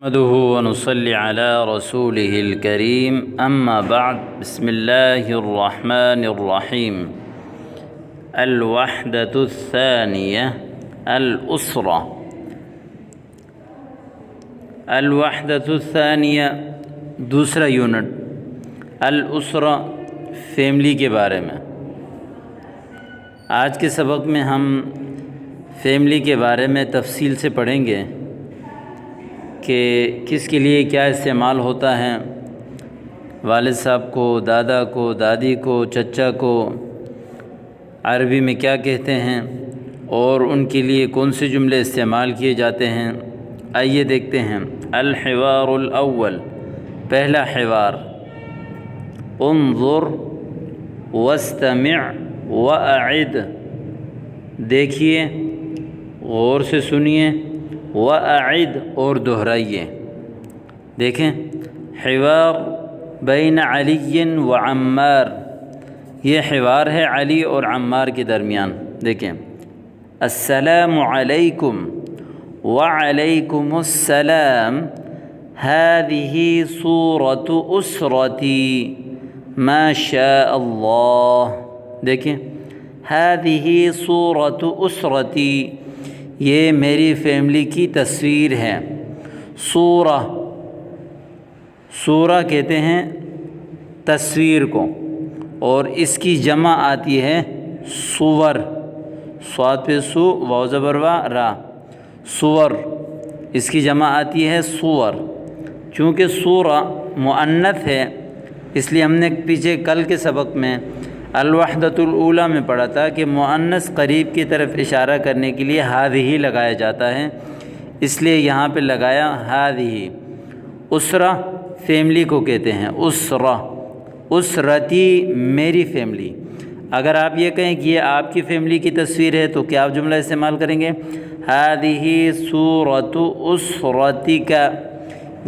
نحمده ونصلي على رسوله الكريم أما بعد بسم الله الرحمن الرحيم الوحدة الثانية الأسرة الوحدة الثانية دوسرا یونٹ الاسرہ فیملی کے بارے میں۔ آج کے سبق میں ہم فیملی کے بارے میں تفصیل سے پڑھیں گے کہ کس کے لیے کیا استعمال ہوتا ہے، والد صاحب کو، دادا کو، دادی کو، چچا کو عربی میں کیا کہتے ہیں اور ان کے لیے کون سے جملے استعمال کیے جاتے ہیں۔ آئیے دیکھتے ہیں۔ الحوار الاول، پہلا حوار، انظر واستمع واعد، دیکھیے، غور سے سنیے، واعد، اور دہرائیے۔ دیکھیں، حوار بین علی و عمار، یہ حوار ہے علی اور عمار کے درمیان۔ دیکھیں، السلام علیکم وعلیکم السلام، هذه صورة أسرتي ما شاء اللہ۔ دیکھیں، هذه صورة أسرتي، یہ میری فیملی کی تصویر ہے۔ صورہ، صورہ کہتے ہیں تصویر کو، اور اس کی جمع آتی ہے صور، صاد پہ سو، واو زبر وا، را، صور، اس کی جمع آتی ہے صور۔ چونکہ صورہ مؤنث ہے، اس لیے ہم نے پیچھے کل کے سبق میں الوحدۃ الاولیٰ میں پڑھا تھا کہ مؤنث قریب کی طرف اشارہ کرنے کے لیے ہذہ لگایا جاتا ہے، اس لیے یہاں پہ لگایا ہذہ۔ اسرہ فیملی کو کہتے ہیں، اسرہ، اسرتی، میری فیملی۔ اگر آپ یہ کہیں کہ یہ آپ کی فیملی کی تصویر ہے تو کیا آپ جملہ استعمال کریں گے؟ ہذہ صورۃ اسرتک،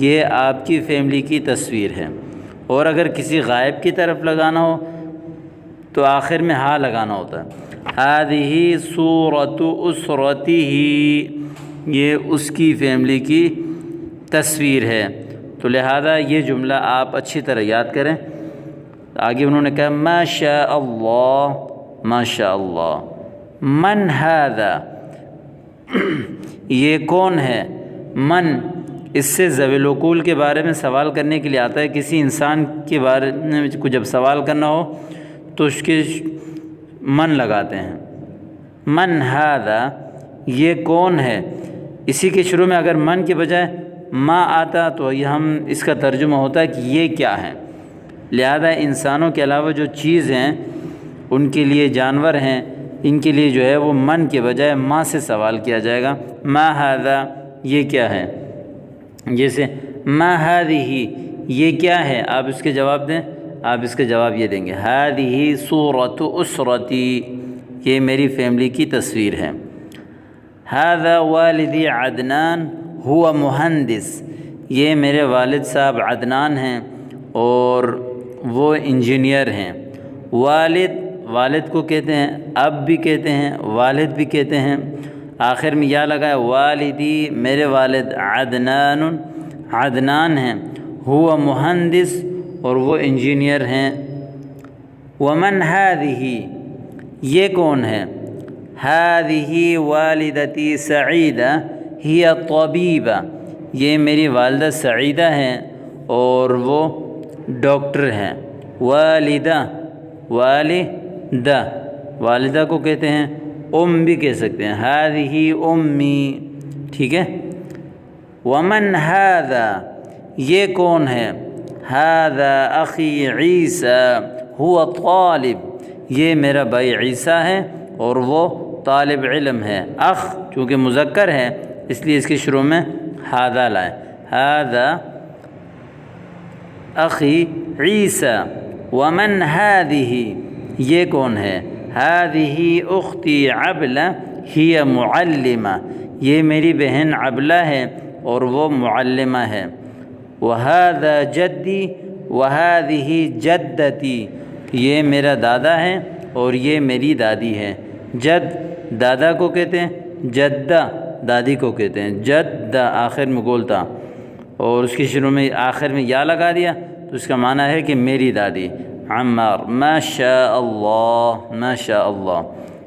یہ آپ کی فیملی کی تصویر ہے۔ اور اگر کسی غائب کی طرف لگانا ہو تو آخر میں ہا لگانا ہوتا ہے۔ ہذہ صورۃ اسرتہ، یہ اس کی فیملی کی تصویر ہے۔ تو لہذا یہ جملہ آپ اچھی طرح یاد کریں۔ آگے انہوں نے کہا ما شاء اللہ، ما شاء اللہ۔ من ھذا، یہ کون ہے؟ من، اس سے ذوی العقول کے بارے میں سوال کرنے کے لیے آتا ہے۔ کسی انسان کے بارے میں جب سوال کرنا ہو تو اس کے من لگاتے ہیں۔ من ھذا، یہ کون ہے؟ اسی کے شروع میں اگر من کے بجائے ما آتا تو یہ ہم اس کا ترجمہ ہوتا ہے کہ یہ کیا ہے۔ لہذا انسانوں کے علاوہ جو چیز ہیں، ان کے لیے جانور ہیں، ان کے لیے جو ہے وہ من کے بجائے ما سے سوال کیا جائے گا۔ ما ھذا، یہ کیا ہے؟ جیسے ما ھذہ، یہ کیا ہے؟ آپ اس کے جواب دیں، آپ اس کے جواب یہ دیں گے، ھذہ صورۃ اسرتی، یہ میری فیملی کی تصویر ہے۔ ھذا والدی عدنان ھو مہندس، یہ میرے والد صاحب عدنان ہیں اور وہ انجینئر ہیں۔ والد، والد کو کہتے ہیں، اب بھی کہتے ہیں، والد بھی کہتے ہیں، آخر میں یا لگا ہے والدی، میرے والد عدنان، عدنان ہیں، ھو مہندس، اور وہ انجینئر ہیں۔ ومن ھذہ، یہ کون ہے؟ ھذہ والدتی سعیدہ ہی طبیبہ، یہ میری والدہ سعیدہ ہیں اور وہ ڈاکٹر ہیں۔ والدہ، والدہ، والدہ کو کہتے ہیں، ام بھی کہہ سکتے ہیں، ھذہ امی، ٹھیک ہے۔ ومن ھذا، یہ کون ہے؟ ھذا اخی عیسیٰ ھو طالب، یہ میرا بھائی عیسیٰ ہے اور وہ طالب علم ہے۔ اخ چونکہ مذکر ہے اس لیے اس کے شروع میں ھذا لائے، ھذا اخی عیسیٰ۔ ومن ھذہ، یہ کون ہے؟ ھذہ اختی عبلہ ہی معلمہ، یہ میری بہن عبلہ ہے اور وہ معلمہ ہے۔ وھذا جدی وھذہ جدتی، یہ میرا دادا ہے اور یہ میری دادی ہے۔ جد، دادا کو کہتے ہیں، جدہ، دادی کو کہتے ہیں، جد آخر میں گولتا۔ اور اس کی شروع میں آخر میں یا لگا دیا تو اس کا معنی ہے کہ میری دادی عمار، ما شاء اللہ، ما شاء اللہ۔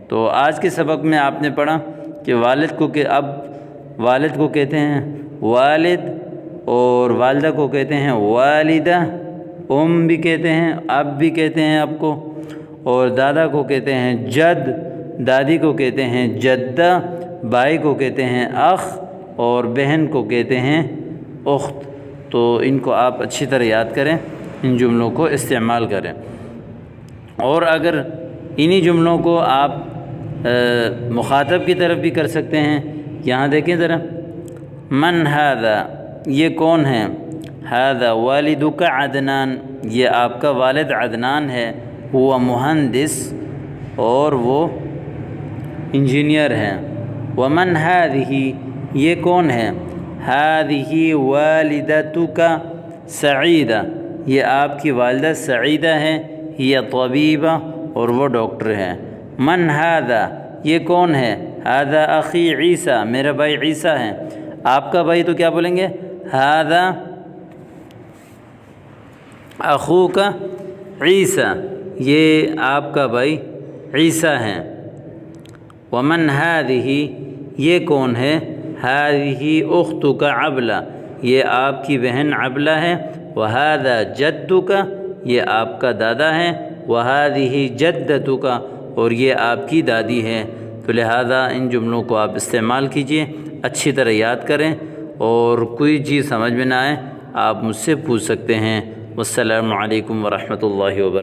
تو آج کے سبق میں آپ نے پڑھا کہ والد کو کہ اب والد کو کہتے ہیں والد، اور والدہ کو کہتے ہیں والدہ، بھی کہتے ہیں، اب بھی کہتے ہیں اب کو، اور دادا کو کہتے ہیں جد، دادی کو کہتے ہیں جدہ، بھائی کو کہتے ہیں اخ، اور بہن کو کہتے ہیں اخت۔ تو ان کو آپ اچھی طرح یاد کریں، ان جملوں کو استعمال کریں۔ اور اگر انہی جملوں کو آپ مخاطب کی طرف بھی کر سکتے ہیں، یہاں دیکھیں ذرا، من ھذا، یہ کون ہے، ھذا والدک عدنان، یہ آپ کا والد عدنان ہے، وہ مہندس، اور وہ انجینئر ہیں۔ ومن ھذہ، یہ کون ہے، ھذہ والدتک سعیدہ، یہ آپ کی والدہ سعیدہ ہے، یہ طبیبہ، اور وہ ڈاکٹر ہے۔ من ھذا، یہ کون ہے، ھذا اخی عیسیٰ، میرا بھائی عیسیٰ ہے۔ آپ کا بھائی تو کیا بولیں گے، ھذا اخوک عیسیٰ، یہ آپ کا بھائی عیسیٰ ہے۔ ومن ھذہ، یہ کون ہے، ھذہ اختک عبلہ، یہ آپ کی بہن عبلہ ہے۔ وھذا جدک، یہ آپ کا دادا ہے۔ وھذہ جدتک، اور یہ آپ کی دادی ہے۔ تو لہذا ان جملوں کو آپ استعمال کیجئے، اچھی طرح یاد کریں، اور کوئی چیز سمجھ میں نہ آئے آپ مجھ سے پوچھ سکتے ہیں۔ والسلام علیکم ورحمۃ اللہ وبرکاتہ۔